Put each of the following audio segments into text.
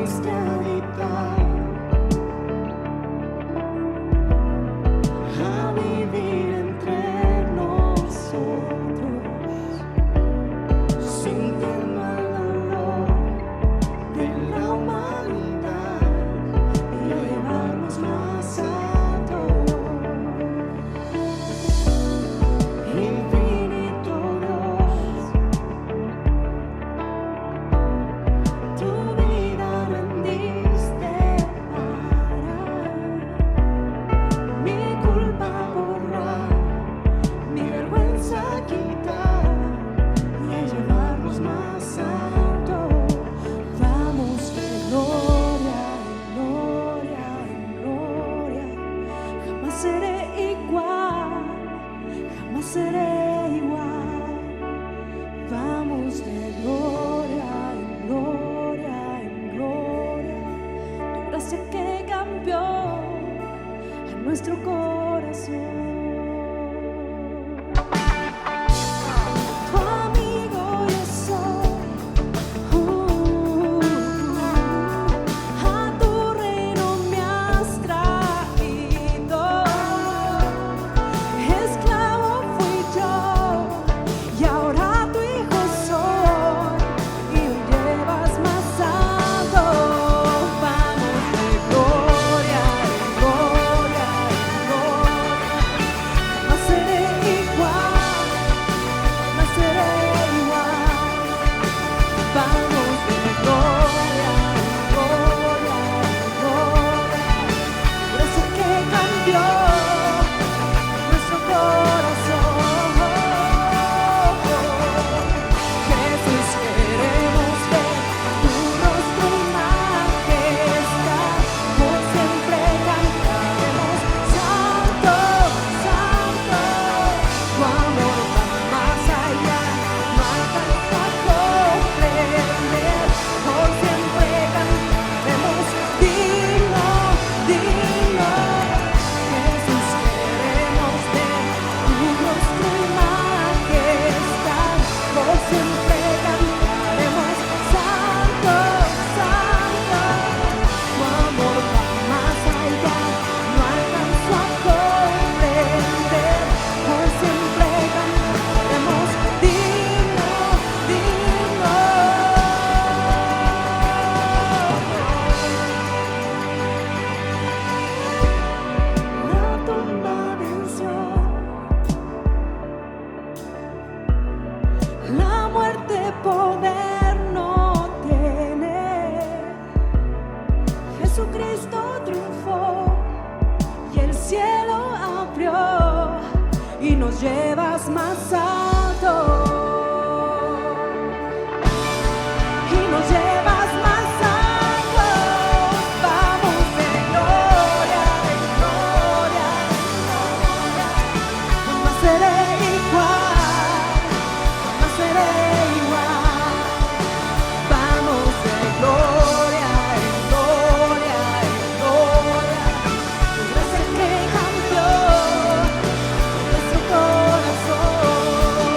viniste a habitar, a vivir entre nosotros, sintiendo el dolor de la humanidad y a llevarnos más alto. Infinito Dios, tu vida rendiste para mi culpa borrar, mi vergüenza quitar y a llevarnos más alto. Vamos de gloria en gloria en gloria, jamás seré igual, jamás seré igual. Vamos de gloria en gloria en gloria, tu gracia que cambió a nuestro corazón. Tu amigo yo soy, a tu reino me has traído. Esclavo fui yo y ahora tu hijo soy, y hoy llevas más alto. Vamos de gloria en gloria en gloria, jamás seré igual, jamás seré igual. Vamos de gloria en gloria en gloria, gracia que cambió nuestro corazón. Jesús, queremos ver tu rostro y majestad, por siempre cantaremos santo, santo. Tu amor va más allá, no alcanzo a comprender, por siempre cantaremos digno, digno. Jesús, queremos ver tu rostro y majestad, por siempre cantaremos santo, santo. Tu amor va más allá, no alcanzo a comprender, por siempre cantaremos digno, digno. La tumba venció, la muerte poder no tiene. Jesucristo triunfó y el cielo abrió y nos llevas más alto. Y nos llevas más alto. Vamos de gloria en gloria en gloria, jamás seré igual, jamás seré igual. Vamos de gloria en gloria en gloria, tu gracia que cambió nuestro corazón.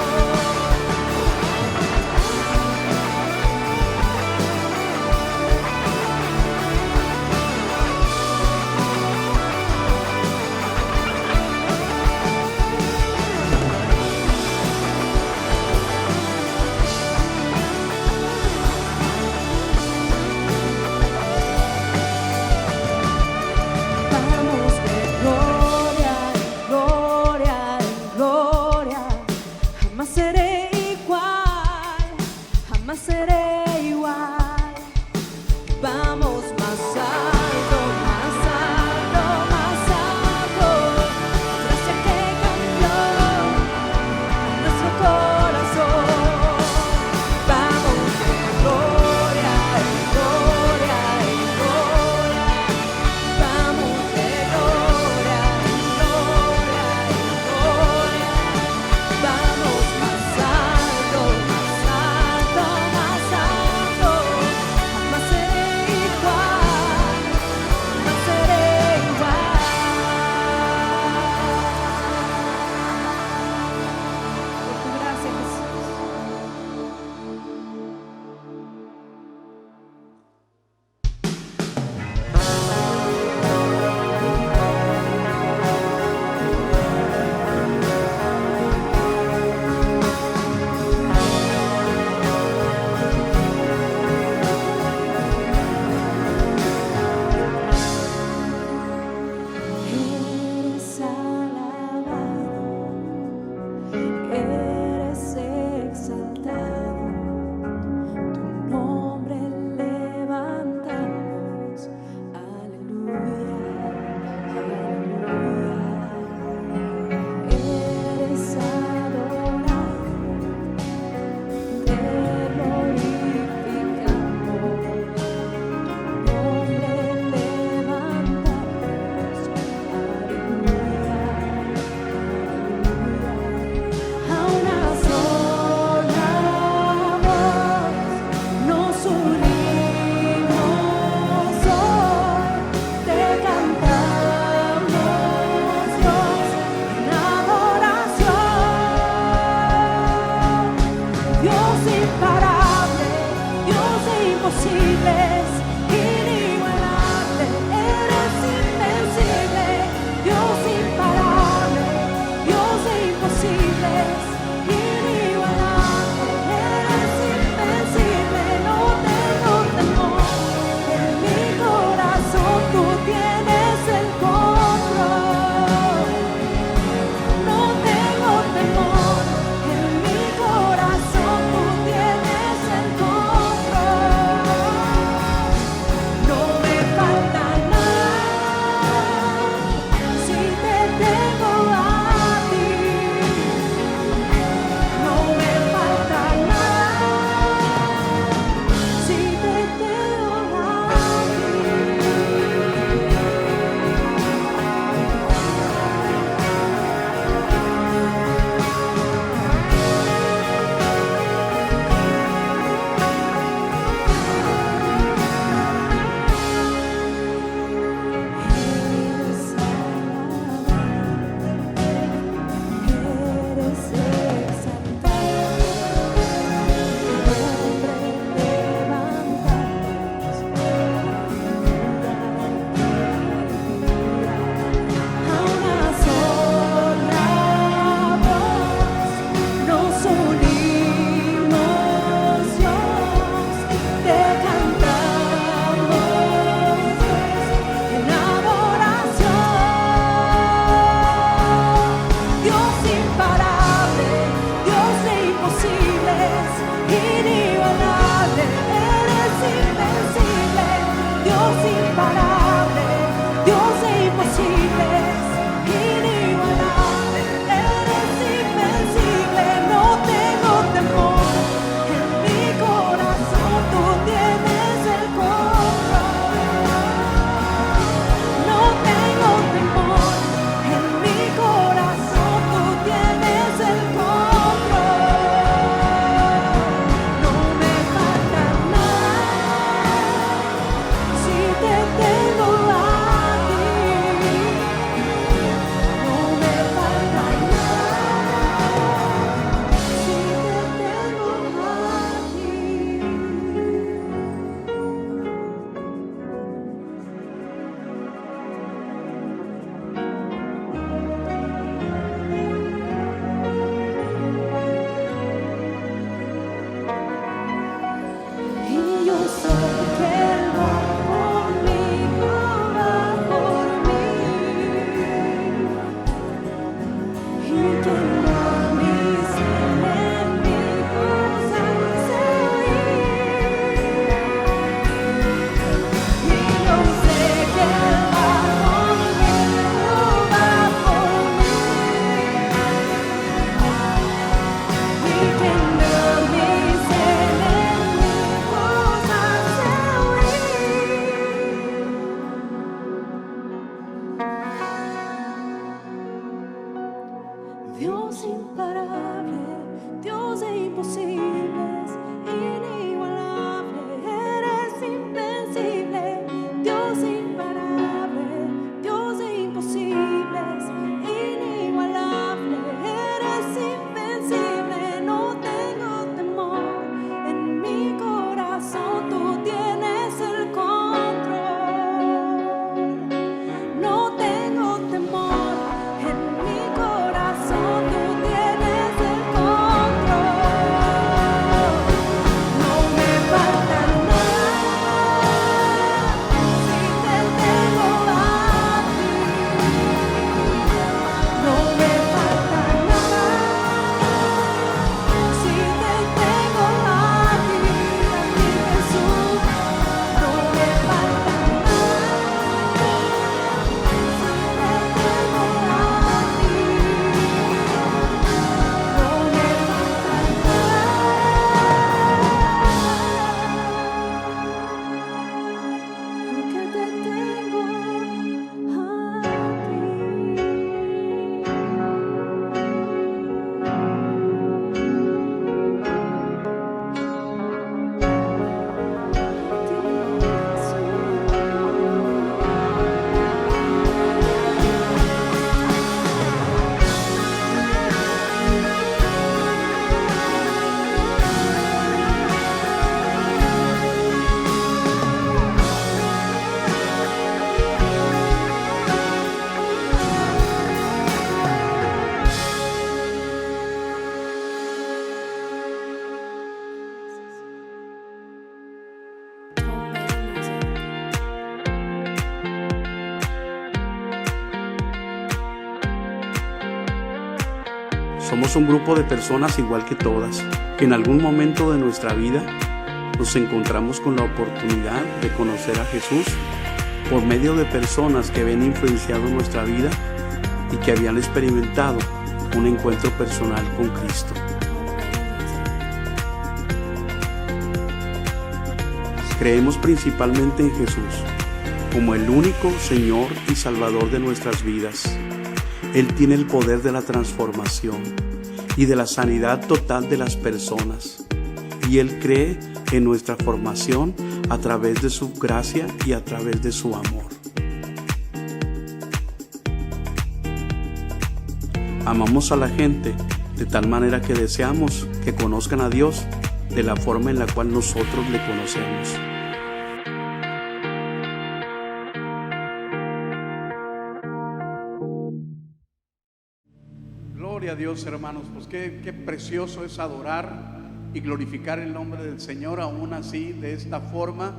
imparable, Dios de imposibles, inigualable, eres invencible, no tengo temor, en mi corazón tú tienes el control. No tengo temor, en mi corazón tú tienes el control. No me falta nada si te tengo a ti. No me falta nada si te tengo a ti. Y yo sé que Él va conmigo, va por mí, y que no mis enemigos hace huir. Y yo sé que Él va conmigo, va por mí, y que no mis enemigos hace huir. Dios imparable, Dios de imposibles, inigualable, eres invencible. Dios imparable, Dios de imposibles, inigualable, eres invencible. No tengo temor, en mi corazón tú tienes el control. No tengo temor, en mi corazón tú tienes el control. No me falta nada si te tengo a ti. No me falta nada si te tengo a ti, Jesús. No me falta nada si te tengo a ti. No me falta nada porque te tengo a Somos un grupo de personas igual que todas, que en algún momento de nuestra vida nos encontramos con la oportunidad de conocer a Jesús por medio de personas que habían influenciado nuestra vida y que habían experimentado un encuentro personal con Cristo. Creemos principalmente en Jesús como el único Señor y Salvador de nuestras vidas. Él tiene el poder de la transformación y de la sanidad total de las personas. Y Él cree en nuestra formación a través de su gracia y a través de su amor. Amamos a la gente de tal manera que deseamos que conozcan a Dios de la forma en la cual nosotros le conocemos. Gloria a Dios, hermanos, pues qué precioso es adorar y glorificar el nombre del Señor, aún así, de esta forma,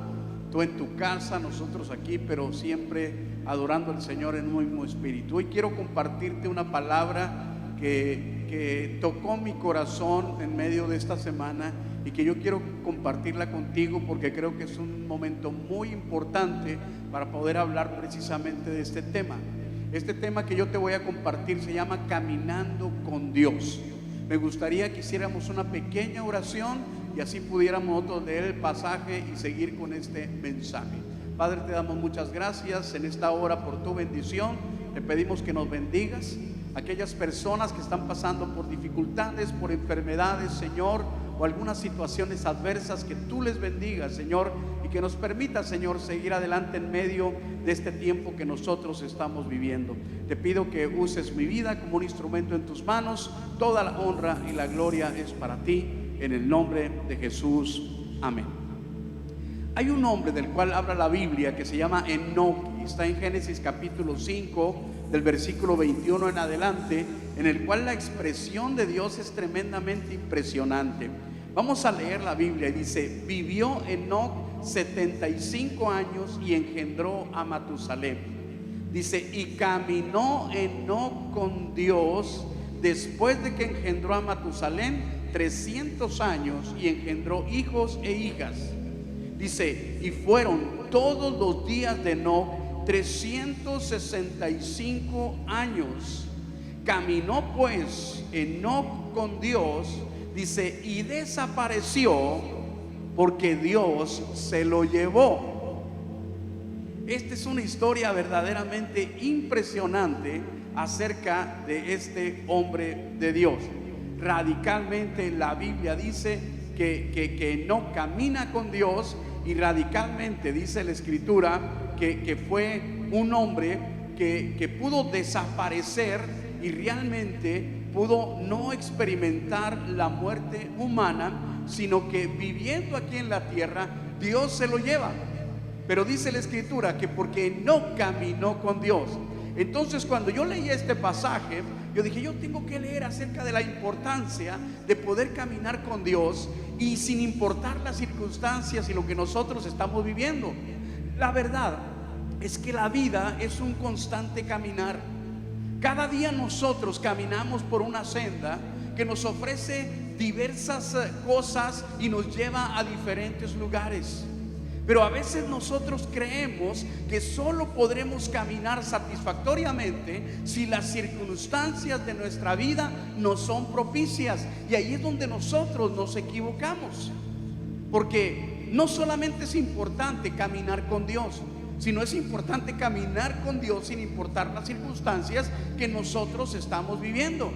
tú en tu casa, nosotros aquí, pero siempre adorando al Señor en un mismo espíritu. Hoy quiero compartirte una palabra que tocó mi corazón en medio de esta semana y que yo quiero compartirla contigo porque creo que es un momento muy importante para poder hablar precisamente de este tema. Este tema que yo te voy a compartir se llama Caminando con Dios. Me gustaría que hiciéramos una pequeña oración y así pudiéramos nosotros leer el pasaje y seguir con este mensaje. Padre, te damos muchas gracias en esta hora por tu bendición. Te pedimos que nos bendigas. Aquellas personas que están pasando por dificultades, por enfermedades, Señor, o algunas situaciones adversas, que tú les bendigas, Señor, y que nos permita, Señor, seguir adelante en medio de este tiempo que nosotros estamos viviendo. Te pido que uses mi vida como un instrumento en tus manos. Toda la honra y la gloria es para ti, en el nombre de Jesús. Amén. Hay un hombre del cual habla la Biblia que se llama Enoc, y está en Génesis capítulo 5, del versículo 21 en adelante, en el cual la expresión de Dios es tremendamente impresionante. Vamos a leer la Biblia y dice: vivió Enoc 75 años y engendró a Matusalem. Dice: y caminó Enoc con Dios después de que engendró a Matusalem 300 años y engendró hijos e hijas. Dice: y fueron todos los días de Enoc 365 años. Caminó pues Enoc con Dios, dice, y desapareció porque Dios se lo llevó. Esta es una historia verdaderamente impresionante acerca de este hombre de Dios. Radicalmente la Biblia dice que Enoc camina con Dios, y radicalmente dice la Escritura que fue un hombre que pudo desaparecer y realmente pudo no experimentar la muerte humana, sino que viviendo aquí en la tierra Dios se lo lleva. Pero dice la Escritura que porque no caminó con Dios. Entonces, cuando yo leí este pasaje, yo dije: yo tengo que leer acerca de la importancia de poder caminar con Dios, y sin importar las circunstancias y lo que nosotros estamos viviendo. La verdad es que la vida es un constante caminar. Cada día nosotros caminamos por una senda que nos ofrece diversas cosas y nos lleva a diferentes lugares. Pero a veces nosotros creemos que solo podremos caminar satisfactoriamente si las circunstancias de nuestra vida no son propicias. Y ahí es donde nosotros nos equivocamos. Porque no solamente es importante caminar con Dios, sino es importante caminar con Dios sin importar las circunstancias que nosotros estamos viviendo.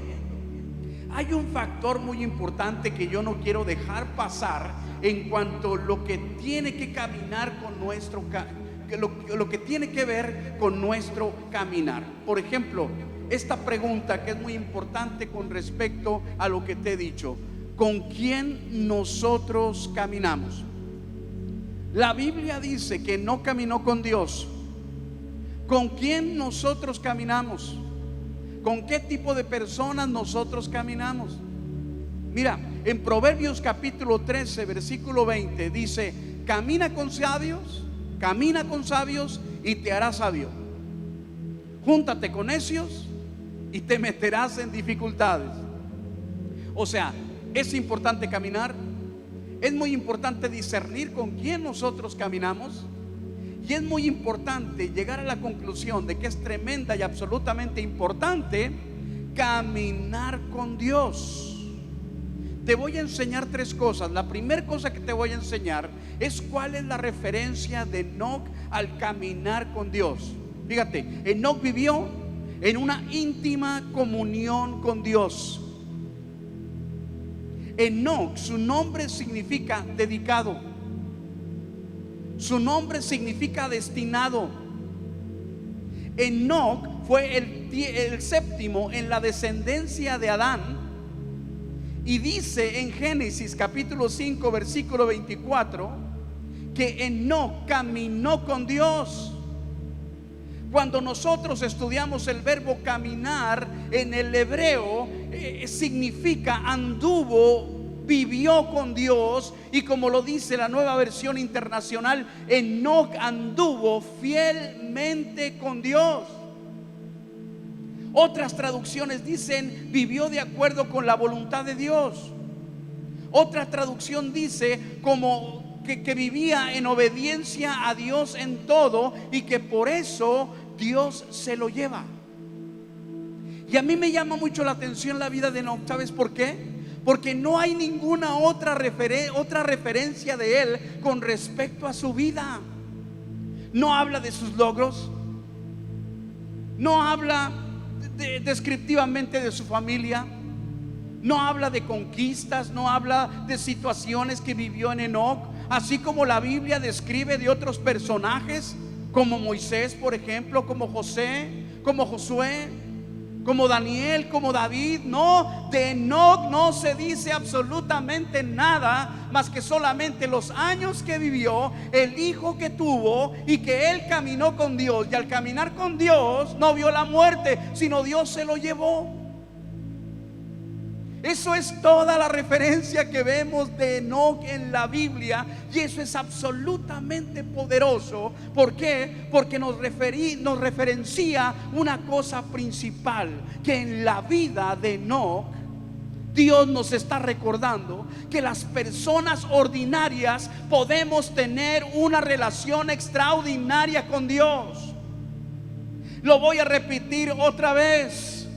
Hay un factor muy importante que yo no quiero dejar pasar en cuanto a lo que tiene que caminar con nuestro lo que tiene que ver con nuestro caminar. Por ejemplo, esta pregunta que es muy importante con respecto a lo que te he dicho: ¿con quién nosotros caminamos? La Biblia dice que no caminó con Dios. ¿Con quién nosotros caminamos? ¿Con qué tipo de personas nosotros caminamos? Mira, en Proverbios capítulo 13, versículo 20 dice: camina con sabios y te harás sabio. Júntate con necios y te meterás en dificultades. O sea, es importante caminar. Es muy importante discernir con quién nosotros caminamos. Y es muy importante llegar a la conclusión de que es tremenda y absolutamente importante caminar con Dios. Te voy a enseñar tres cosas. La primera cosa que te voy a enseñar es cuál es la referencia de Enoc al caminar con Dios. Fíjate, Enoc vivió en una íntima comunión con Dios. Enoc, su nombre significa dedicado. Su nombre significa destinado. Enoc fue el séptimo en la descendencia de Adán. Y dice en Génesis capítulo 5 versículo 24 que Enoc caminó con Dios. Cuando nosotros estudiamos el verbo caminar en el hebreo, significa anduvo, vivió con Dios. Y como lo dice la Nueva Versión Internacional, Enoc anduvo fielmente con Dios. Otras traducciones dicen vivió de acuerdo con la voluntad de Dios. Otra traducción dice como que vivía en obediencia a Dios en todo y que por eso Dios se lo lleva. Y a mí me llama mucho la atención la vida de Enoc. ¿Sabes por qué? Porque no hay ninguna otra referencia de él con respecto a su vida. No habla de sus logros, no habla descriptivamente de su familia, no habla de conquistas, no habla de situaciones que vivió en Enoc, así como la Biblia describe de otros personajes como Moisés, por ejemplo, como José, como Josué, como Daniel, como David. No, de Enoc no se dice absolutamente nada más que solamente los años que vivió, el hijo que tuvo y que él caminó con Dios. Y al caminar con Dios no vio la muerte, sino Dios se lo llevó. Eso es toda la referencia que vemos de Enoc en la Biblia, y eso es absolutamente poderoso. ¿Por qué? Porque nos referencia una cosa principal, que en la vida de Enoc Dios nos está recordando que las personas ordinarias podemos tener una relación extraordinaria con Dios. Lo voy a repetir otra vez: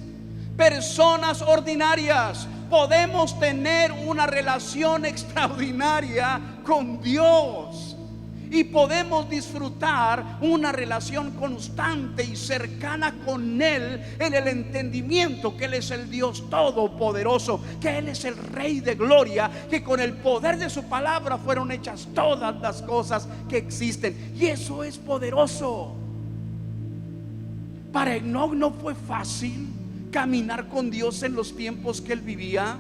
personas ordinarias podemos tener una relación extraordinaria con Dios y podemos disfrutar una relación constante y cercana con Él, en el entendimiento que Él es el Dios todopoderoso, que Él es el Rey de gloria, que con el poder de su palabra fueron hechas todas las cosas que existen. Y eso es poderoso. Para Enoc no fue fácil caminar con Dios en los tiempos que él vivía.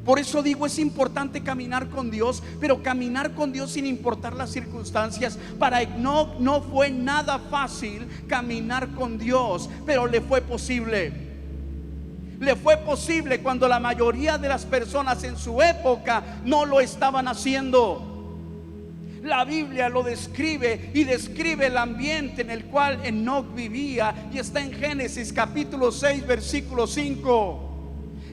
Por eso digo, es importante caminar con Dios, pero caminar con Dios sin importar las circunstancias. Para Enoc no fue nada fácil caminar con Dios, pero le fue posible. Le fue posible cuando la mayoría de las personas en su época no lo estaban haciendo. La Biblia lo describe y describe el ambiente en el cual Enoc vivía, y está en Génesis capítulo 6 versículo 5.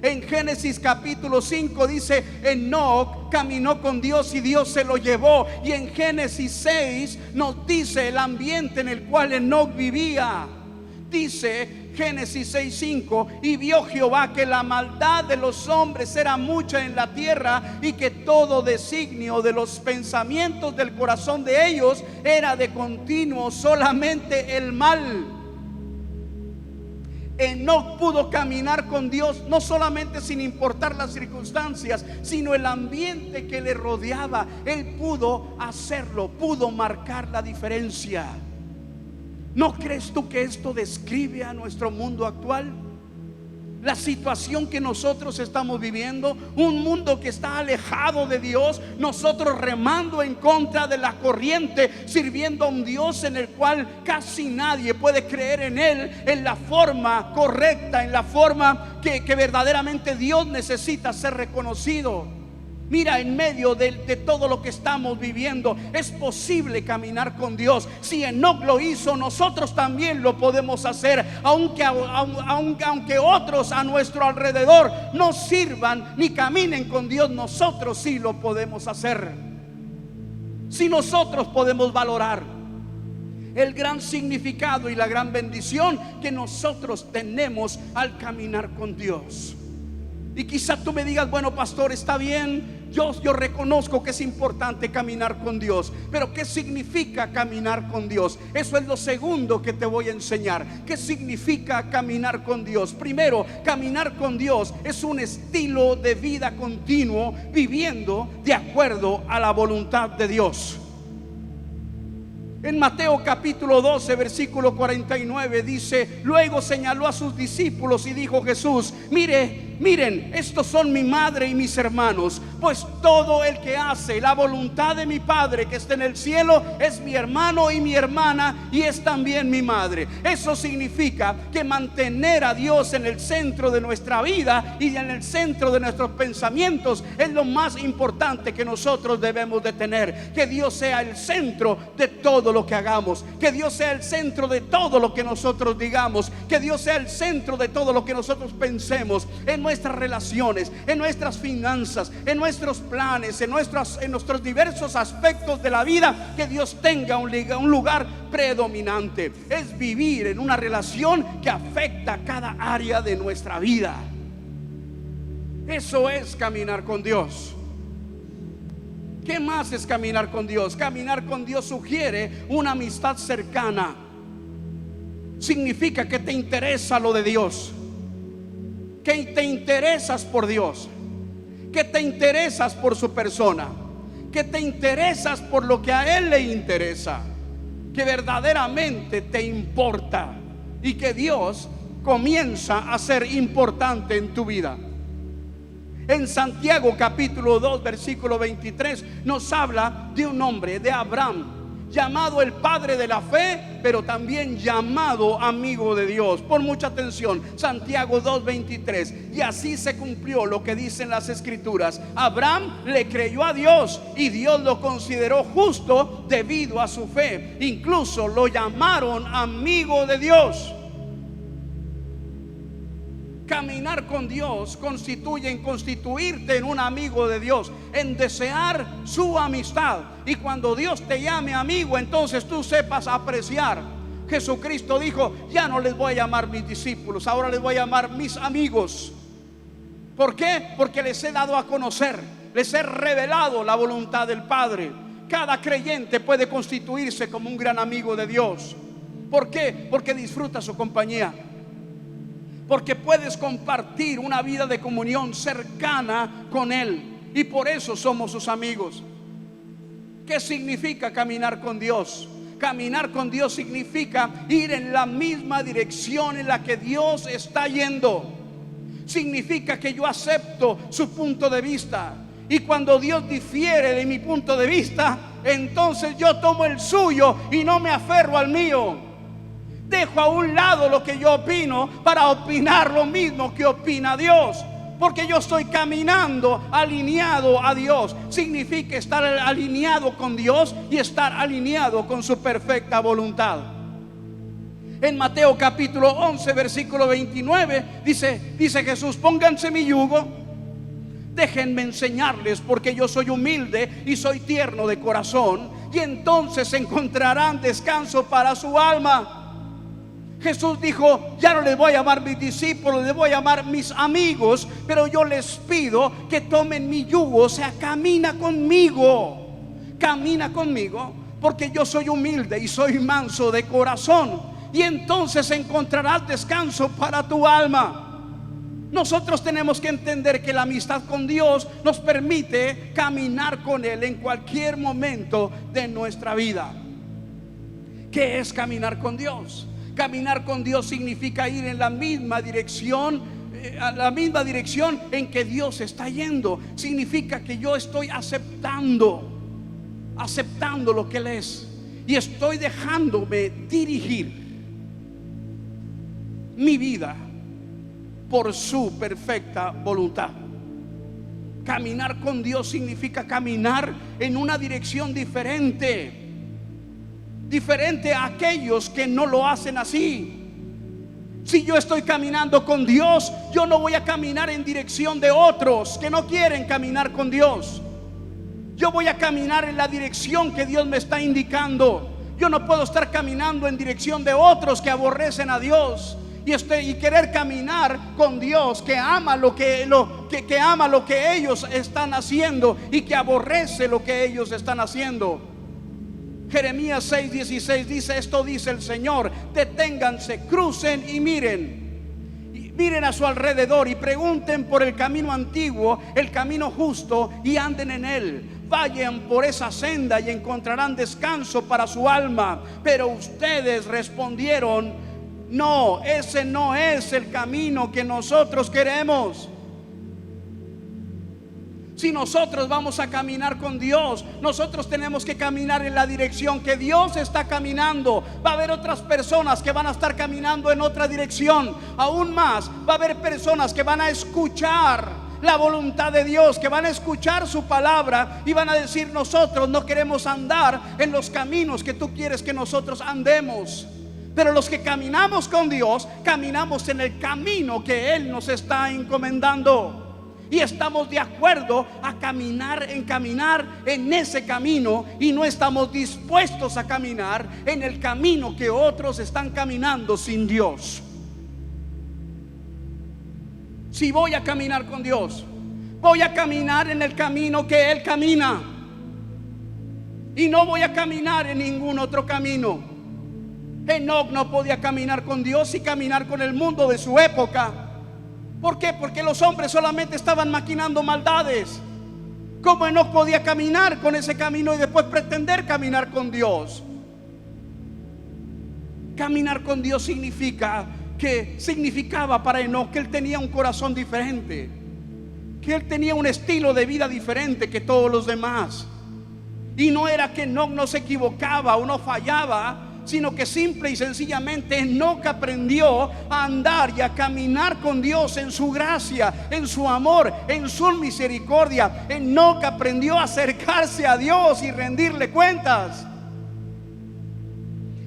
En Génesis capítulo 5 dice: Enoc caminó con Dios y Dios se lo llevó. Y en Génesis 6 nos dice el ambiente en el cual Enoc vivía. Dice Génesis 6:5: y vio Jehová que la maldad de los hombres era mucha en la tierra, y que todo designio de los pensamientos del corazón de ellos era de continuo solamente el mal. Enoc pudo caminar con Dios no solamente sin importar las circunstancias, sino el ambiente que le rodeaba. Él pudo hacerlo, pudo marcar la diferencia. ¿No crees tú que esto describe a nuestro mundo actual? La situación que nosotros estamos viviendo, un mundo que está alejado de Dios, nosotros remando en contra de la corriente, sirviendo a un Dios en el cual casi nadie puede creer en Él en la forma correcta, en la forma que verdaderamente Dios necesita ser reconocido. Mira, en medio de todo lo que estamos viviendo, es posible caminar con Dios. Si Enoc lo hizo, nosotros también lo podemos hacer. Aunque otros a nuestro alrededor no sirvan ni caminen con Dios, nosotros sí lo podemos hacer. Si nosotros podemos valorar el gran significado y la gran bendición que nosotros tenemos al caminar con Dios. Y quizá tú me digas: bueno, pastor, está bien, yo reconozco que es importante caminar con Dios, pero ¿qué significa caminar con Dios? Eso es lo segundo que te voy a enseñar. ¿Qué significa caminar con Dios? Primero, caminar con Dios es un estilo de vida continuo, viviendo de acuerdo a la voluntad de Dios. En Mateo capítulo 12 versículo 49 dice: luego señaló a sus discípulos y dijo Jesús: miren, estos son mi madre y mis hermanos, pues todo el que hace la voluntad de mi Padre que está en el cielo es mi hermano y mi hermana, y es también mi madre. Eso significa que mantener a Dios en el centro de nuestra vida y en el centro de nuestros pensamientos es lo más importante que nosotros debemos de tener. Que Dios sea el centro de todo lo que hagamos, que Dios sea el centro de todo lo que nosotros digamos, que Dios sea el centro de todo lo que nosotros pensemos. En nuestras relaciones, en nuestras finanzas, en nuestros planes, en nuestros diversos aspectos de la vida, que Dios tenga un lugar predominante. Es vivir en una relación que afecta cada área de nuestra vida. Eso es caminar con Dios. ¿Qué más es caminar con Dios? Caminar con Dios sugiere una amistad cercana. Significa que te interesa lo de Dios, que te interesas por Dios, que te interesas por su persona, que te interesas por lo que a Él le interesa, que verdaderamente te importa y que Dios comienza a ser importante en tu vida. En Santiago capítulo 2 versículo 23 nos habla de un hombre, de Abraham, llamado el padre de la fe, pero también llamado amigo de Dios. Pon mucha atención, Santiago 2:23. Y así se cumplió lo que dicen las escrituras: Abraham le creyó a Dios y Dios lo consideró justo debido a su fe. Incluso lo llamaron amigo de Dios. Caminar con Dios constituye en constituirte en un amigo de Dios, en desear su amistad. Y cuando Dios te llame amigo, entonces tú sepas apreciar. Jesucristo dijo: ya no les voy a llamar mis discípulos, ahora les voy a llamar mis amigos. ¿Por qué? Porque les he dado a conocer, les he revelado la voluntad del Padre. Cada creyente puede constituirse como un gran amigo de Dios. ¿Por qué? Porque disfruta su compañía, porque puedes compartir una vida de comunión cercana con Él, y por eso somos sus amigos. ¿Qué significa caminar con Dios? Caminar con Dios significa ir en la misma dirección en la que Dios está yendo. Significa que yo acepto su punto de vista, y cuando Dios difiere de mi punto de vista, entonces yo tomo el suyo y no me aferro al mío. Dejo a un lado lo que yo opino para opinar lo mismo que opina Dios, porque yo estoy caminando alineado a Dios. Significa estar alineado con Dios y estar alineado con su perfecta voluntad. En Mateo capítulo 11 versículo 29 dice Jesús: pónganse mi yugo, déjenme enseñarles, porque yo soy humilde y soy tierno de corazón, y entonces encontrarán descanso para su alma. Jesús dijo: ya no les voy a llamar mis discípulos, les voy a llamar mis amigos, pero yo les pido que tomen mi yugo. O sea, camina conmigo, porque yo soy humilde y soy manso de corazón, y entonces encontrarás descanso para tu alma. Nosotros tenemos que entender que la amistad con Dios nos permite caminar con Él en cualquier momento de nuestra vida. ¿Qué es caminar con Dios? Caminar con Dios significa ir en la misma dirección, en que Dios está yendo. Significa que yo estoy aceptando lo que Él es, y estoy dejándome dirigir mi vida por su perfecta voluntad. Caminar con Dios significa caminar en una dirección diferente a aquellos que no lo hacen así. Si yo estoy caminando con Dios, yo no voy a caminar en dirección de otros que no quieren caminar con Dios. Yo voy a caminar en la dirección que Dios me está indicando. Yo no puedo estar caminando en dirección de otros que aborrecen a Dios y querer caminar con Dios, que ama lo que ellos están haciendo y que aborrece lo que ellos están haciendo. Jeremías 6:16 dice: esto dice el Señor: deténganse, crucen y miren a su alrededor y pregunten por el camino antiguo, el camino justo, y anden en él. Vayan por esa senda y encontrarán descanso para su alma. Pero ustedes respondieron: no, ese no es el camino que nosotros queremos. Si nosotros vamos a caminar con Dios, nosotros tenemos que caminar en la dirección que Dios está caminando. Va a haber otras personas que van a estar caminando en otra dirección. Aún más, va a haber personas que van a escuchar la voluntad de Dios, que van a escuchar su palabra y van a decir: nosotros no queremos andar en los caminos que tú quieres que nosotros andemos. Pero los que caminamos con Dios, caminamos en el camino que Él nos está encomendando. Y estamos de acuerdo a caminar en ese camino, y no estamos dispuestos a caminar en el camino que otros están caminando sin Dios. Si voy a caminar con Dios, voy a caminar en el camino que Él camina, y no voy a caminar en ningún otro camino. Enoc no podía caminar con Dios y caminar con el mundo de su época. ¿Por qué? Porque los hombres solamente estaban maquinando maldades. ¿Cómo Enoc podía caminar con ese camino y después pretender caminar con Dios? Caminar con Dios significaba para Enoc que él tenía un corazón diferente, que él tenía un estilo de vida diferente que todos los demás. Y no era que Enoc no se equivocaba o no fallaba, sino que simple y sencillamente Enoc aprendió a andar y a caminar con Dios en su gracia, en su amor, en su misericordia. Enoc aprendió a acercarse a Dios y rendirle cuentas.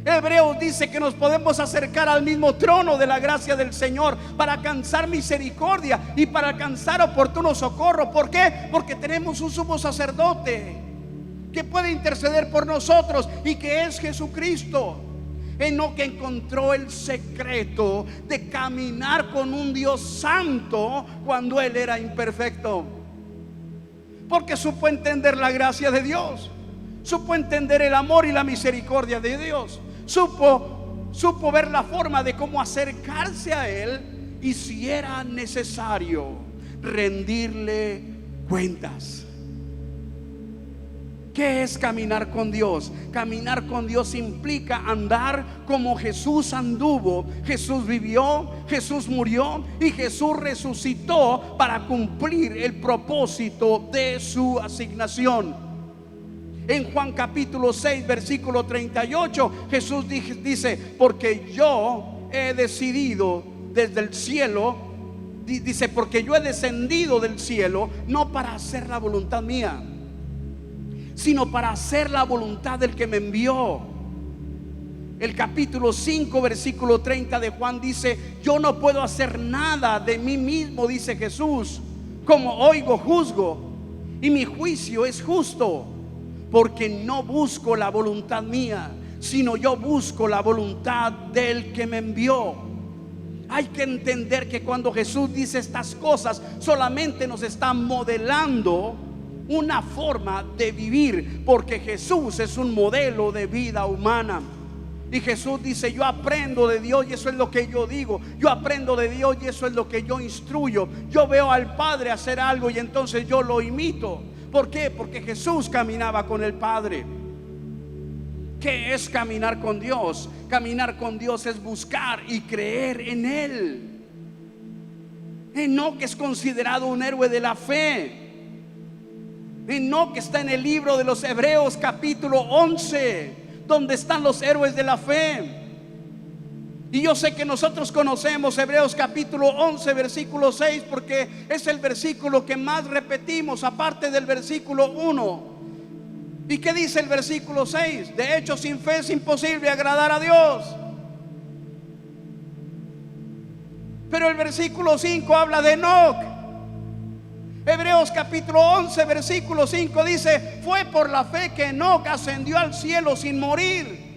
Hebreos dice que nos podemos acercar al mismo trono de la gracia del Señor para alcanzar misericordia y para alcanzar oportuno socorro. ¿Por qué? Porque tenemos un sumo sacerdote que puede interceder por nosotros y que es Jesucristo. Enoc encontró el secreto de caminar con un Dios santo cuando él era imperfecto, porque supo entender la gracia de Dios, supo entender el amor y la misericordia de Dios, supo ver la forma de cómo acercarse a Él y, si era necesario, rendirle cuentas. ¿Qué es caminar con Dios? Caminar con Dios implica andar como Jesús anduvo. Jesús vivió, Jesús murió y Jesús resucitó para cumplir el propósito de su asignación. En Juan capítulo 6 versículo 38, Jesús dice: porque yo he decidido desde el cielo, dice, porque yo he descendido del cielo no para hacer la voluntad mía, sino para hacer la voluntad del que me envió. El capítulo 5 versículo 30 de Juan dice: yo no puedo hacer nada de mí mismo, dice Jesús, como oigo juzgo, y mi juicio es justo, porque no busco la voluntad mía, sino yo busco la voluntad del que me envió. Hay que entender que cuando Jesús dice estas cosas, solamente nos está modelando una forma de vivir, porque Jesús es un modelo de vida humana. Y Jesús dice: yo aprendo de Dios y eso es lo que yo digo. Yo aprendo de Dios y eso es lo que yo instruyo. Yo veo al Padre hacer algo y entonces yo lo imito. ¿Por qué? Porque Jesús caminaba con el Padre. ¿Qué es caminar con Dios? Caminar con Dios es buscar y creer en Él. Enoc es considerado un héroe de la fe. Enoc está en el libro de los Hebreos capítulo 11, donde están los héroes de la fe. Y yo sé que nosotros conocemos Hebreos capítulo 11 versículo 6, porque es el versículo que más repetimos, aparte del versículo 1. ¿Y qué dice el versículo 6? De hecho, sin fe es imposible agradar a Dios. Pero el versículo 5 habla de Enoc. Hebreos capítulo 11 versículo 5 dice: fue por la fe que Enoc ascendió al cielo sin morir.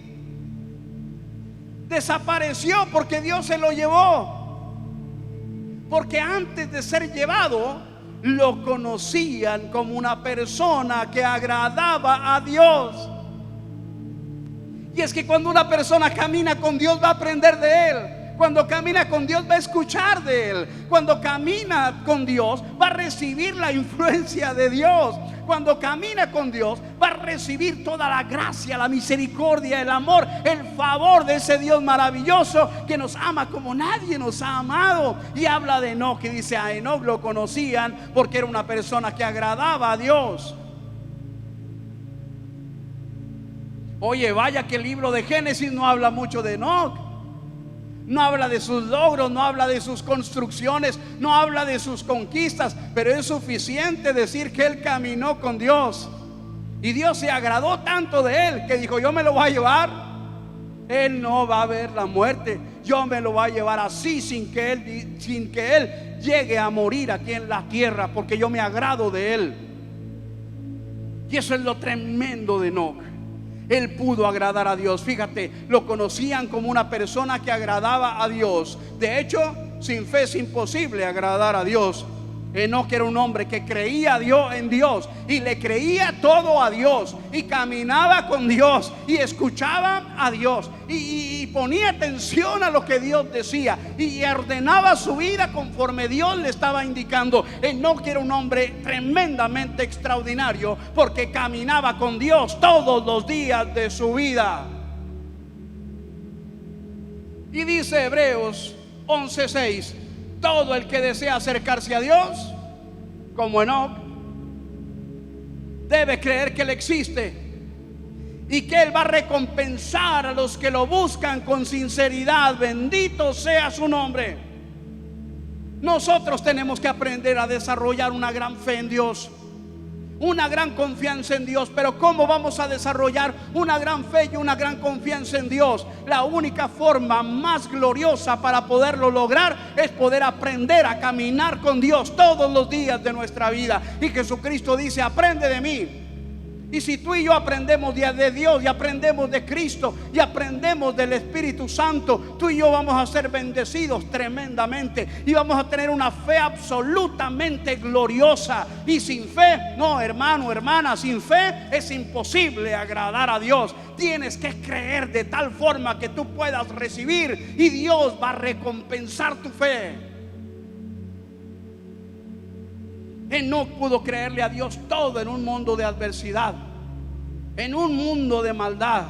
Desapareció porque Dios se lo llevó, porque antes de ser llevado lo conocían como una persona que agradaba a Dios. Y es que cuando una persona camina con Dios va a aprender de Él. Cuando camina con Dios va a escuchar de Él. Cuando camina con Dios va a recibir la influencia de Dios. Cuando camina con Dios va a recibir toda la gracia, la misericordia, el amor, el favor de ese Dios maravilloso que nos ama como nadie nos ha amado. Y habla de Enoc, y dice: a Enoc lo conocían porque era una persona que agradaba a Dios. Oye, vaya que el libro de Génesis no habla mucho de Enoc. No habla de sus logros, no habla de sus construcciones, no habla de sus conquistas, pero es suficiente decir que él caminó con Dios. Y Dios se agradó tanto de él que dijo: yo me lo voy a llevar. Él no va a ver la muerte. Yo me lo voy a llevar así sin que él llegue a morir aquí en la tierra, porque yo me agrado de él. Y eso es lo tremendo de Enoc. Él pudo agradar a Dios. Fíjate, lo conocían como una persona que agradaba a Dios. De hecho, sin fe es imposible agradar a Dios. Enoc era un hombre que creía en Dios y le creía todo a Dios, y caminaba con Dios y escuchaba a Dios y ponía atención a lo que Dios decía y ordenaba su vida conforme Dios le estaba indicando. Enoc era un hombre tremendamente extraordinario porque caminaba con Dios todos los días de su vida. Y dice Hebreos 11:6: todo el que desea acercarse a Dios, como Enoc, debe creer que Él existe y que Él va a recompensar a los que lo buscan con sinceridad. Bendito sea su nombre. Nosotros tenemos que aprender a desarrollar una gran fe en Dios, una gran confianza en Dios. Pero ¿cómo vamos a desarrollar una gran fe y una gran confianza en Dios? La única forma más gloriosa para poderlo lograr es poder aprender a caminar con Dios todos los días de nuestra vida. Y Jesucristo dice: aprende de mí. Y si tú y yo aprendemos de Dios y aprendemos de Cristo y aprendemos del Espíritu Santo, tú y yo vamos a ser bendecidos tremendamente y vamos a tener una fe absolutamente gloriosa. Y sin fe, no, hermano, hermana, sin fe es imposible agradar a Dios. Tienes que creer de tal forma que tú puedas recibir, y Dios va a recompensar tu fe. Enoc pudo creerle a Dios todo en un mundo de adversidad, en un mundo de maldad.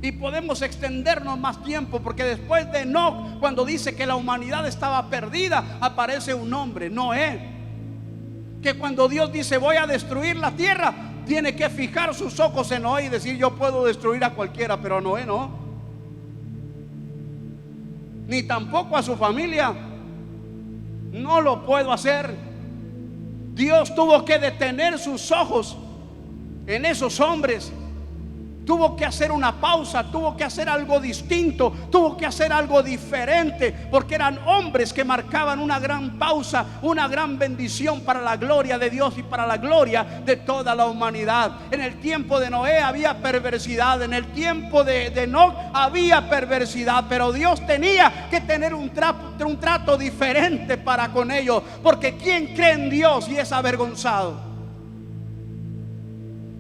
Y podemos extendernos más tiempo, porque después de Enoc, cuando dice que la humanidad estaba perdida, aparece un hombre, Noé, que cuando Dios dice voy a destruir la tierra, tiene que fijar sus ojos en Noé y decir: yo puedo destruir a cualquiera, pero a Noé no, ni tampoco a su familia. No lo puedo hacer. Dios tuvo que detener sus ojos en esos hombres. Tuvo que hacer una pausa, tuvo que hacer algo distinto, tuvo que hacer algo diferente, porque eran hombres que marcaban una gran pausa, una gran bendición para la gloria de Dios y para la gloria de toda la humanidad. En el tiempo de Noé había perversidad, en el tiempo de Enoc había perversidad, pero Dios tenía que tener un trato diferente para con ellos, porque ¿quién cree en Dios y es avergonzado?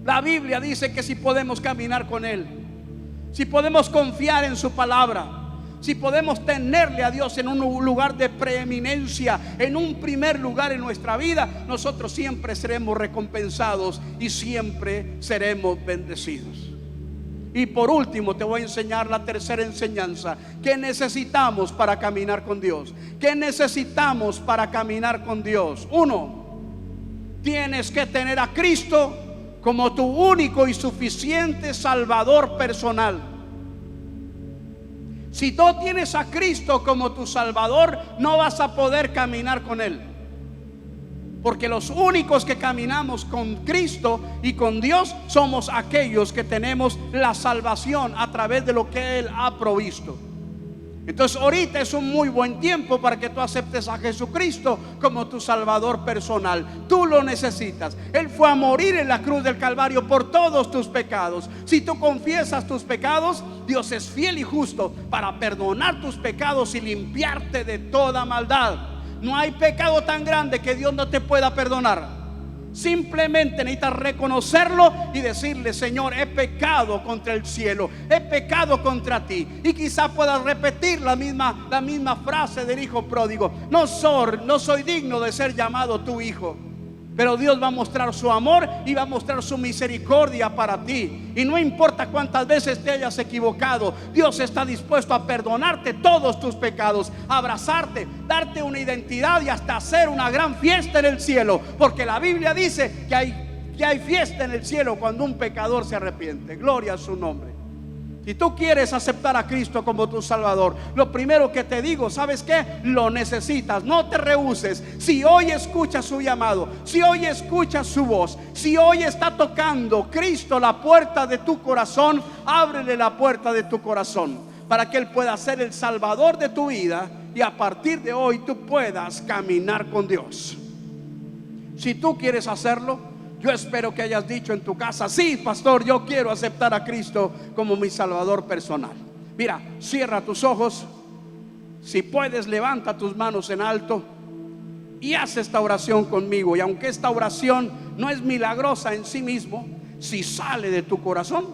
La Biblia dice que si podemos caminar con Él, si podemos confiar en su palabra, si podemos tenerle a Dios en un lugar de preeminencia, en un primer lugar en nuestra vida, nosotros siempre seremos recompensados y siempre seremos bendecidos. Y por último te voy a enseñar la tercera enseñanza. ¿Qué necesitamos para caminar con Dios? ¿Qué necesitamos para caminar con Dios? Uno, tienes que tener a Cristo como tu único y suficiente Salvador personal. Si no tienes a Cristo como tu Salvador, no vas a poder caminar con Él, porque los únicos que caminamos con Cristo y con Dios somos aquellos que tenemos la salvación a través de lo que Él ha provisto. Entonces ahorita es un muy buen tiempo para que tú aceptes a Jesucristo como tu Salvador personal. Tú lo necesitas. Él fue a morir en la cruz del Calvario por todos tus pecados. Si tú confiesas tus pecados, Dios es fiel y justo para perdonar tus pecados y limpiarte de toda maldad. No hay pecado tan grande que Dios no te pueda perdonar. Simplemente necesitas reconocerlo y decirle: Señor, he pecado contra el cielo, he pecado contra ti. Y quizá puedas repetir la misma frase del hijo pródigo: no soy digno de ser llamado tu hijo. Pero Dios va a mostrar su amor y va a mostrar su misericordia para ti. Y no importa cuántas veces te hayas equivocado, Dios está dispuesto a perdonarte todos tus pecados, a abrazarte, darte una identidad y hasta hacer una gran fiesta en el cielo. Porque la Biblia dice que hay fiesta en el cielo cuando un pecador se arrepiente. Gloria a su nombre. Si tú quieres aceptar a Cristo como tu Salvador, lo primero que te digo, ¿sabes qué? Lo necesitas, no te rehúses. Si hoy escuchas su llamado, si hoy escuchas su voz, si hoy está tocando Cristo la puerta de tu corazón, ábrele la puerta de tu corazón para que Él pueda ser el Salvador de tu vida y a partir de hoy tú puedas caminar con Dios. Si tú quieres hacerlo, yo espero que hayas dicho en tu casa: sí, pastor, yo quiero aceptar a Cristo como mi Salvador personal. Mira, cierra tus ojos. Si puedes, levanta tus manos en alto y haz esta oración conmigo. Y aunque esta oración no es milagrosa en sí mismo, si sale de tu corazón,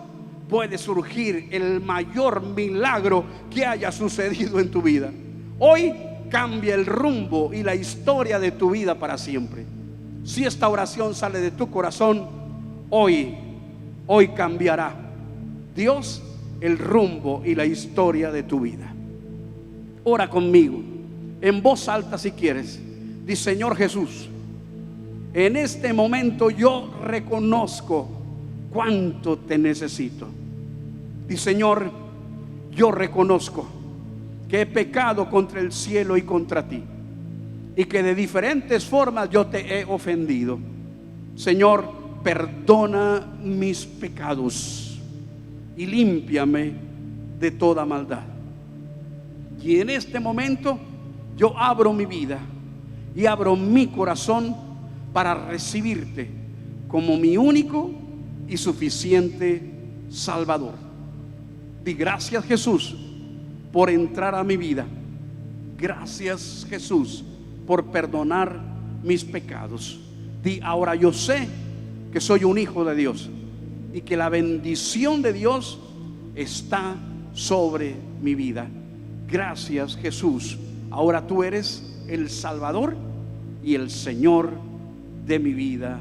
puede surgir el mayor milagro que haya sucedido en tu vida. Hoy cambia el rumbo y la historia de tu vida para siempre. Si esta oración sale de tu corazón, hoy cambiará Dios el rumbo y la historia de tu vida. Ora conmigo en voz alta si quieres. Di: Señor Jesús, en este momento yo reconozco cuánto te necesito. Di: Señor, yo reconozco que he pecado contra el cielo y contra ti, y que de diferentes formas yo te he ofendido. Señor, perdona mis pecados y límpiame de toda maldad. Y en este momento yo abro mi vida y abro mi corazón para recibirte como mi único y suficiente Salvador. Di: gracias, Jesús, por entrar a mi vida. Gracias, Jesús, por perdonar mis pecados. Di: ahora yo sé que soy un hijo de Dios y que la bendición de Dios está sobre mi vida. Gracias, Jesús, ahora tú eres el Salvador y el Señor de mi vida.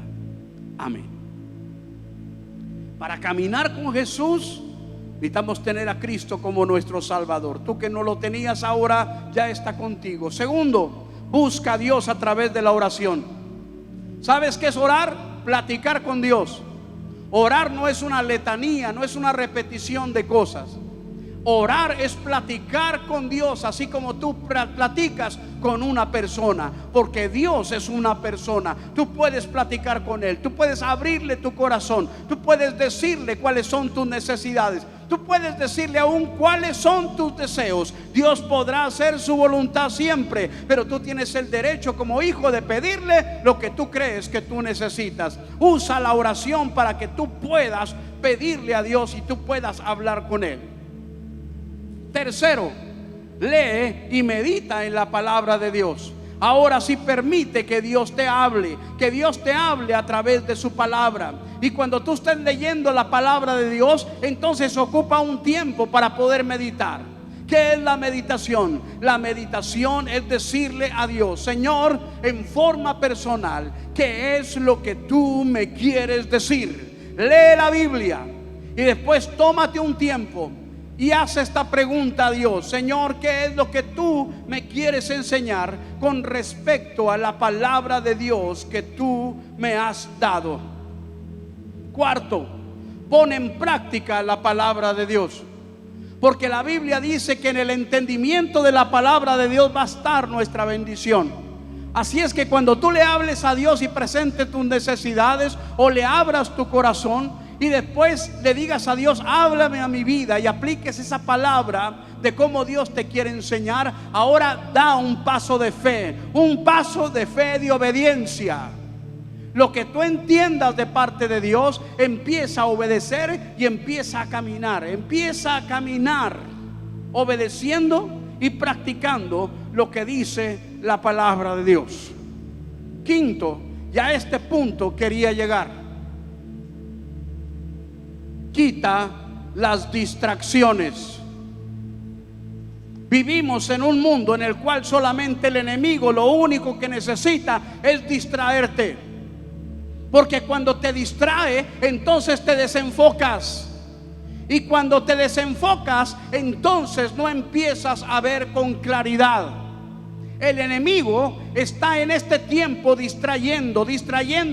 Amén. Para caminar con Jesús necesitamos tener a Cristo como nuestro Salvador. Tú que no lo tenías, ahora ya está contigo. Segundo, busca a Dios a través de la oración. ¿Sabes qué es orar? Platicar con Dios. Orar no es una letanía, no es una repetición de cosas. Orar es platicar con Dios, así como tú platicas con una persona, porque Dios es una persona. Tú puedes platicar con Él, tú puedes abrirle tu corazón, tú puedes decirle cuáles son tus necesidades, tú puedes decirle aún cuáles son tus deseos. Dios podrá hacer su voluntad siempre, pero tú tienes el derecho como hijo de pedirle lo que tú crees que tú necesitas. Usa la oración para que tú puedas pedirle a Dios y tú puedas hablar con Él. Tercero, lee y medita en la palabra de Dios. Ahora sí, permite que Dios te hable, que Dios te hable a través de su palabra. Y cuando tú estés leyendo la palabra de Dios, entonces ocupa un tiempo para poder meditar. ¿Qué es la meditación? La meditación es decirle a Dios: Señor, en forma personal, ¿qué es lo que tú me quieres decir? Lee la Biblia y después tómate un tiempo y haz esta pregunta a Dios: Señor, ¿qué es lo que tú me quieres enseñar con respecto a la palabra de Dios que tú me has dado? Cuarto, pon en práctica la palabra de Dios, porque la Biblia dice que en el entendimiento de la palabra de Dios va a estar nuestra bendición. Así es que cuando tú le hables a Dios y presentes tus necesidades, o le abras tu corazón y después le digas a Dios: háblame a mi vida, y apliques esa palabra de cómo Dios te quiere enseñar, ahora da un paso de fe, de obediencia. Lo que tú entiendas de parte de Dios, empieza a obedecer y empieza a caminar obedeciendo y practicando lo que dice la palabra de Dios. Quinto, ya a este punto quería llegar: quita las distracciones. Vivimos en un mundo en el cual solamente el enemigo lo único que necesita es distraerte, porque cuando te distrae, entonces te desenfocas, y cuando te desenfocas, entonces no empiezas a ver con claridad. El enemigo está en este tiempo distrayendo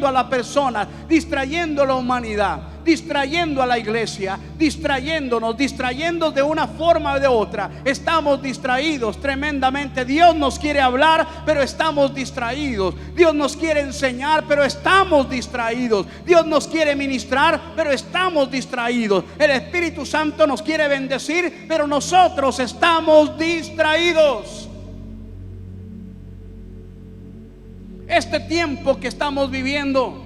a la persona, distrayendo a la humanidad. distrayendo a la iglesia, distrayéndonos, distrayendo de una forma o de otra. Estamos distraídos tremendamente. Dios nos quiere hablar, pero estamos distraídos. Dios nos quiere enseñar, pero estamos distraídos. Dios nos quiere ministrar, pero estamos distraídos. El Espíritu Santo nos quiere bendecir, pero nosotros estamos distraídos. Este tiempo que estamos viviendo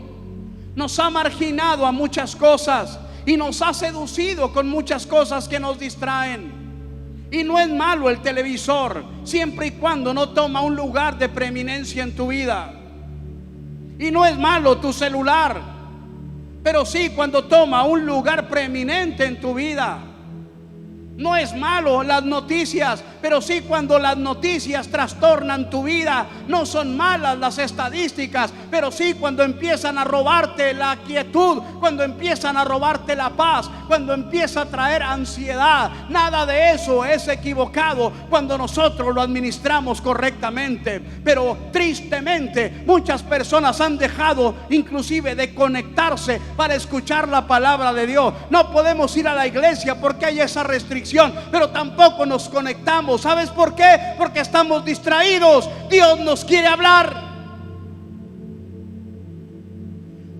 nos ha marginado a muchas cosas y nos ha seducido con muchas cosas que nos distraen. Y no es malo el televisor, siempre y cuando no toma un lugar de preeminencia en tu vida. Y no es malo tu celular, pero sí cuando toma un lugar preeminente en tu vida. No es malo las noticias, pero sí cuando las noticias trastornan tu vida. No son malas las estadísticas, pero sí cuando empiezan a robarte la quietud, cuando empiezan a robarte la paz, cuando empieza a traer ansiedad. Nada de eso es equivocado cuando nosotros lo administramos correctamente. Pero tristemente muchas personas han dejado inclusive de conectarse para escuchar la palabra de Dios. No podemos ir a la iglesia porque hay esa restricción, pero tampoco nos conectamos. ¿Sabes por qué? Porque estamos distraídos. Dios nos quiere hablar.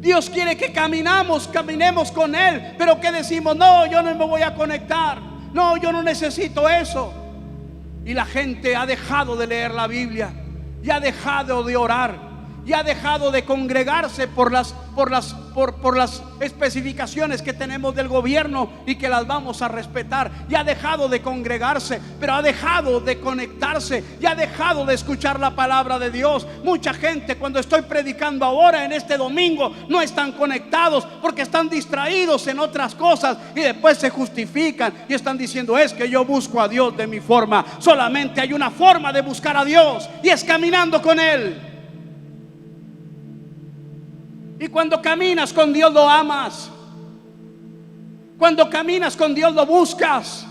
Dios quiere que caminemos con Él, pero que decimos: no, yo no me voy a conectar, no, yo no necesito eso. Y la gente ha dejado de leer la Biblia, y ha dejado de orar, y ha dejado de congregarse por las especificaciones que tenemos del gobierno y que las vamos a respetar. Y ha dejado de congregarse, pero ha dejado de conectarse, y ha dejado de escuchar la palabra de Dios. Mucha gente, cuando estoy predicando ahora en este domingo, no están conectados porque están distraídos en otras cosas, y después se justifican y están diciendo: es que yo busco a Dios de mi forma. Solamente hay una forma de buscar a Dios, y es caminando con Él. Y cuando caminas con Dios lo amas. Cuando caminas con Dios lo buscas.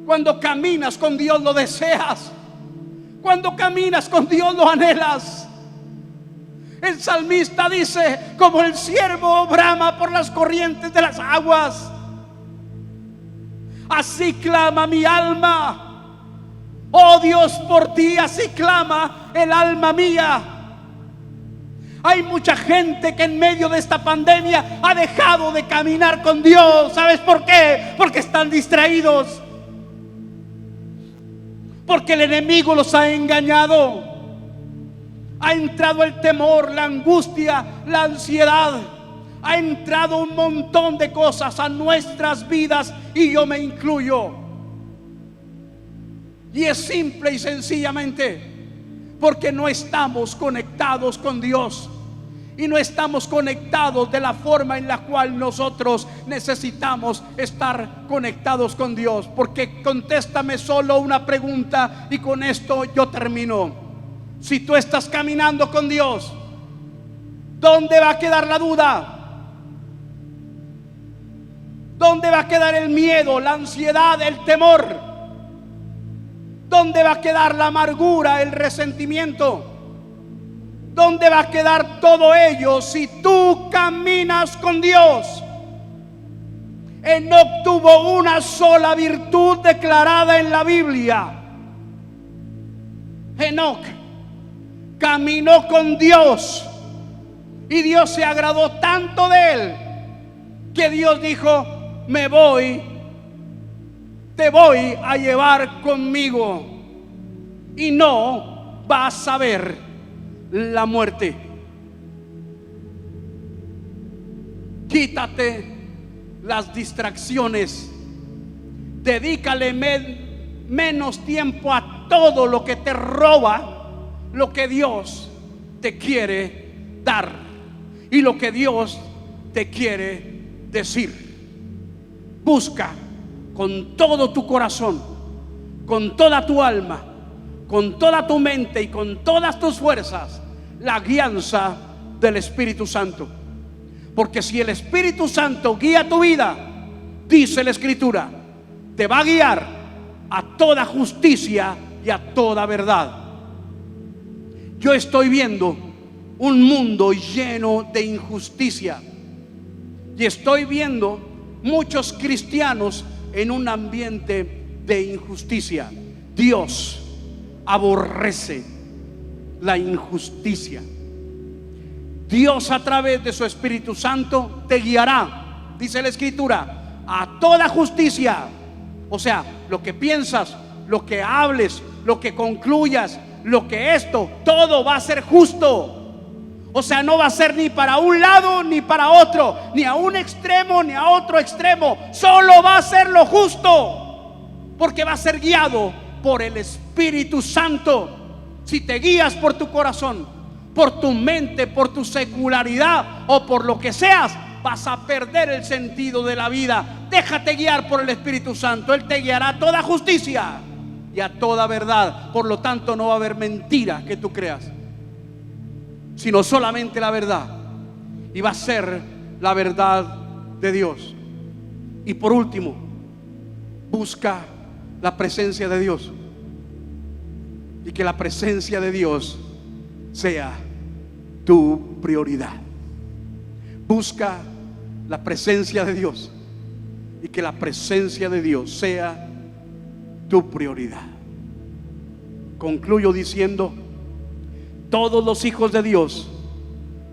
Cuando caminas con Dios lo deseas. Cuando caminas con Dios lo anhelas. El salmista dice: como el ciervo brama por las corrientes de las aguas, así clama mi alma. Oh Dios, por ti así clama el alma mía. Hay mucha gente que en medio de esta pandemia ha dejado de caminar con Dios. ¿Sabes por qué? Porque están distraídos, porque el enemigo los ha engañado. Ha entrado el temor, la angustia, la ansiedad. Ha entrado un montón de cosas a nuestras vidas, y yo me incluyo. Y es simple y sencillamente porque no estamos conectados con Dios, y no estamos conectados de la forma en la cual nosotros necesitamos estar conectados con Dios. Porque contéstame solo una pregunta, y con esto yo termino. Si tú estás caminando con Dios, ¿dónde va a quedar la duda? ¿Dónde va a quedar el miedo, la ansiedad, el temor? ¿Dónde va a quedar la amargura, el resentimiento? ¿Dónde va a quedar todo ello si tú caminas con Dios? Enoc tuvo una sola virtud declarada en la Biblia. Enoc caminó con Dios, y Dios se agradó tanto de él que Dios dijo: te voy a llevar conmigo, y no vas a ver la muerte. Quítate las distracciones. Dedícale menos tiempo a todo lo que te roba lo que Dios te quiere dar y lo que Dios te quiere decir. Busca con todo tu corazón, con toda tu alma, con toda tu mente y con todas tus fuerzas la guianza del Espíritu Santo. Porque si el Espíritu Santo guía tu vida, dice la Escritura, te va a guiar a toda justicia y a toda verdad. Yo estoy viendo un mundo lleno de injusticia, Y estoy viendo muchos cristianos en un ambiente de injusticia. Dios aborrece la injusticia. Dios, a través de su Espíritu Santo, te guiará, dice la Escritura, a toda justicia. O sea, lo que piensas, lo que hables, lo que concluyas, lo que esto, todo va a ser justo. O sea, no va a ser ni para un lado ni para otro, ni a un extremo ni a otro extremo. Solo va a ser lo justo, porque va a ser guiado por el Espíritu Santo. Si te guías por tu corazón, por tu mente, por tu secularidad o por lo que seas, vas a perder el sentido de la vida. Déjate guiar por el Espíritu Santo. Él te guiará a toda justicia y a toda verdad. Por lo tanto, no va a haber mentira que tú creas, sino solamente la verdad. Y va a ser la verdad de Dios. Y por último, busca la presencia de Dios. Y que la presencia de Dios sea tu prioridad. Busca la presencia de Dios. Y que la presencia de Dios sea tu prioridad. Concluyo diciendo: todos los hijos de Dios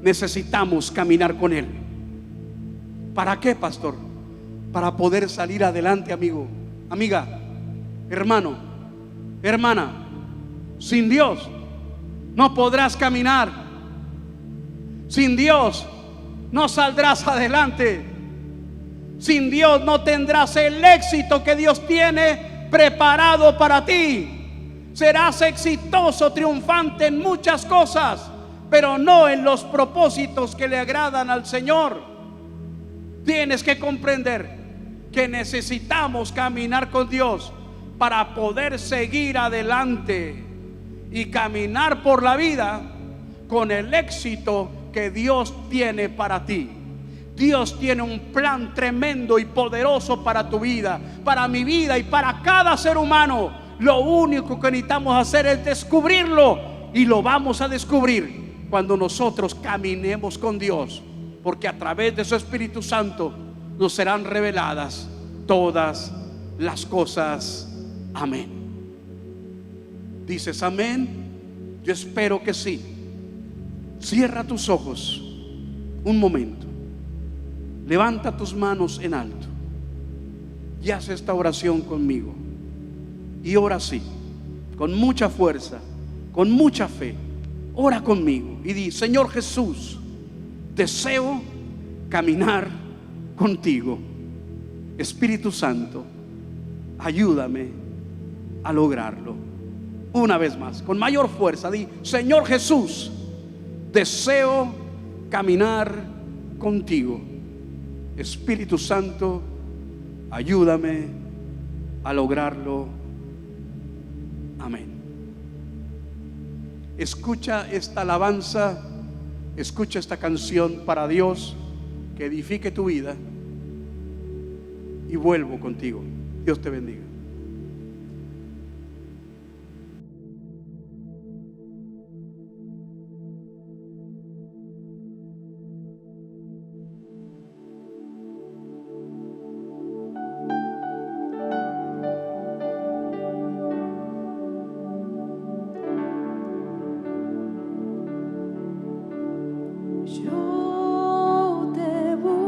necesitamos caminar con Él. ¿Para qué, pastor? Para poder salir adelante, amigo, amiga, hermano, hermana. Sin Dios no podrás caminar. Sin Dios no saldrás adelante. Sin Dios no tendrás el éxito que Dios tiene preparado para ti. Serás exitoso, triunfante en muchas cosas, pero no en los propósitos que le agradan al Señor. Tienes que comprender que necesitamos caminar con Dios para poder seguir adelante y caminar por la vida con el éxito que Dios tiene para ti. Dios tiene un plan tremendo y poderoso para tu vida, para mi vida y para cada ser humano. Lo único que necesitamos hacer es descubrirlo, y lo vamos a descubrir cuando nosotros caminemos con Dios, porque a través de su Espíritu Santo nos serán reveladas todas las cosas. Amén. ¿Dices amén? Yo espero que sí. Cierra tus ojos un momento. Levanta tus manos en alto y haz esta oración conmigo. Y ora así, con mucha fuerza, con mucha fe. Ora conmigo y di: Señor Jesús, deseo caminar contigo. Espíritu Santo, ayúdame a lograrlo. Una vez más, con mayor fuerza, di: Señor Jesús, deseo caminar contigo. Espíritu Santo, ayúdame a lograrlo. Amén. Escucha esta alabanza, escucha esta canción para Dios, que edifique tu vida, y vuelvo contigo. Dios te bendiga. Yo te busco,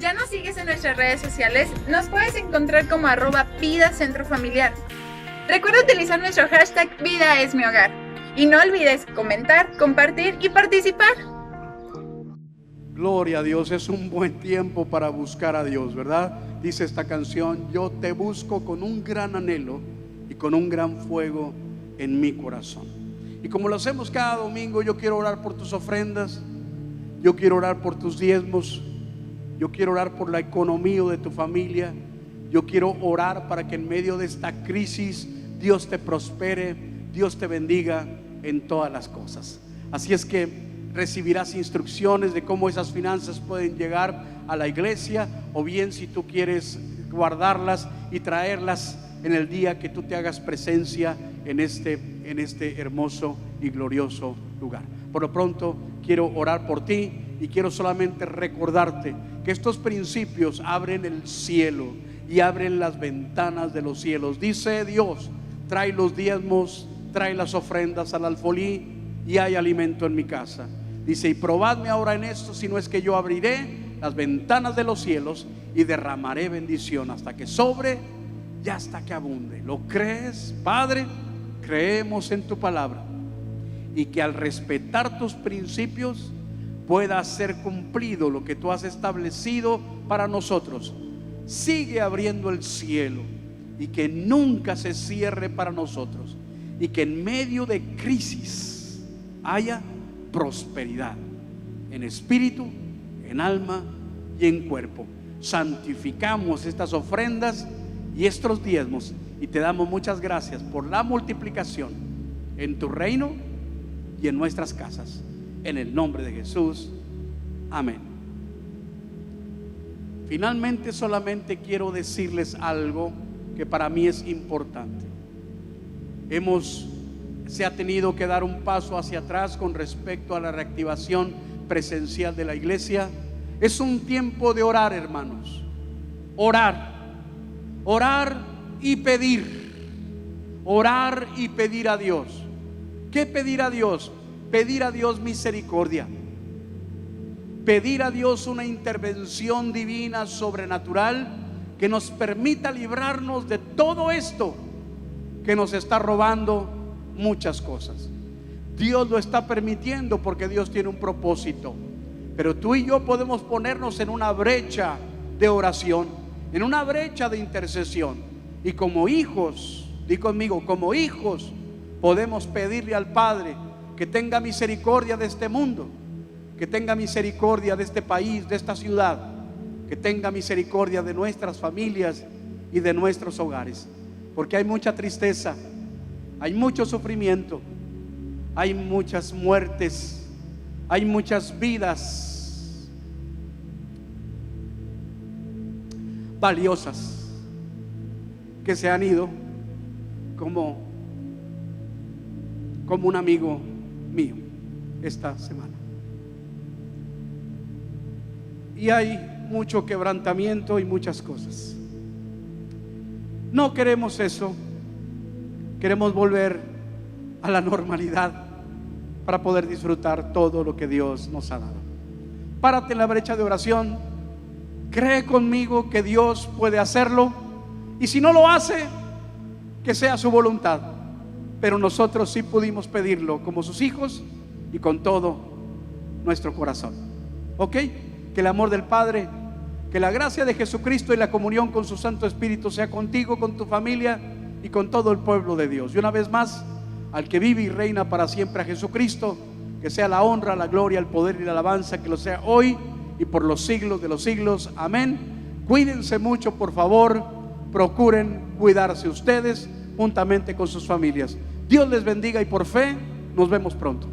¿Ya nos sigues en nuestras redes sociales? Nos puedes encontrar como @VidaCentroFamiliar. Recuerda utilizar nuestro hashtag #VidaEsMiHogar. Y no olvides comentar, compartir y participar. Gloria a Dios, es un buen tiempo para buscar a Dios, ¿verdad? Dice esta canción: yo te busco con un gran anhelo y con un gran fuego en mi corazón. Y como lo hacemos cada domingo, yo quiero orar por tus ofrendas, yo quiero orar por tus diezmos, yo quiero orar por la economía de tu familia, yo quiero orar para que en medio de esta crisis Dios te prospere, Dios te bendiga en todas las cosas. Así es que recibirás instrucciones de cómo esas finanzas pueden llegar a la iglesia, o bien si tú quieres guardarlas y traerlas en el día que tú te hagas presencia en este hermoso y glorioso lugar. Por lo pronto quiero orar por ti y quiero solamente recordarte que estos principios abren el cielo y abren las ventanas de los cielos. Dice Dios: trae los diezmos, trae las ofrendas al alfolí y hay alimento en mi casa. Dice: y probadme ahora en esto, si no es que yo abriré las ventanas de los cielos y derramaré bendición hasta que sobre y hasta que abunde. ¿Lo crees, Padre? Creemos en tu palabra, y que al respetar tus principios pueda ser cumplido lo que tú has establecido para nosotros, sigue abriendo el cielo y que nunca se cierre para nosotros, y que en medio de crisis haya prosperidad en espíritu, en alma y en cuerpo. Santificamos estas ofrendas y estos diezmos y te damos muchas gracias por la multiplicación en tu reino y en nuestras casas, en el nombre de Jesús, amén. Finalmente, solamente quiero decirles algo que para mí es importante. Se ha tenido que dar un paso hacia atrás con respecto a la reactivación presencial de la iglesia. Es un tiempo de orar, hermanos. Orar y pedir. Orar y pedir a Dios. ¿Qué pedir a Dios? Pedir a Dios misericordia. Pedir a Dios una intervención divina, sobrenatural, que nos permita librarnos de todo esto que nos está robando muchas cosas. Dios lo está permitiendo porque Dios tiene un propósito. Pero tú y yo podemos ponernos en una brecha de oración, en una brecha de intercesión. Y como hijos, di conmigo, como hijos, podemos pedirle al Padre que tenga misericordia de este mundo, que tenga misericordia de este país, de esta ciudad, que tenga misericordia de nuestras familias y de nuestros hogares. Porque hay mucha tristeza, hay mucho sufrimiento, hay muchas muertes, hay muchas vidas valiosas que se han ido, como un amigo mío esta semana. Y hay mucho quebrantamiento y muchas cosas. No queremos eso. Queremos volver a la normalidad para poder disfrutar todo lo que Dios nos ha dado. Párate en la brecha de oración. Cree conmigo que Dios puede hacerlo. Y si no lo hace, que sea su voluntad. Pero nosotros sí pudimos pedirlo como sus hijos y con todo nuestro corazón. ¿Ok? Que el amor del Padre, que la gracia de Jesucristo y la comunión con su Santo Espíritu sea contigo, con tu familia y con todo el pueblo de Dios. Y una vez más, al que vive y reina para siempre, a Jesucristo, que sea la honra, la gloria, el poder y la alabanza, que lo sea hoy y por los siglos de los siglos. Amén. Cuídense mucho, por favor. Procuren cuidarse ustedes juntamente con sus familias. Dios les bendiga y por fe nos vemos pronto.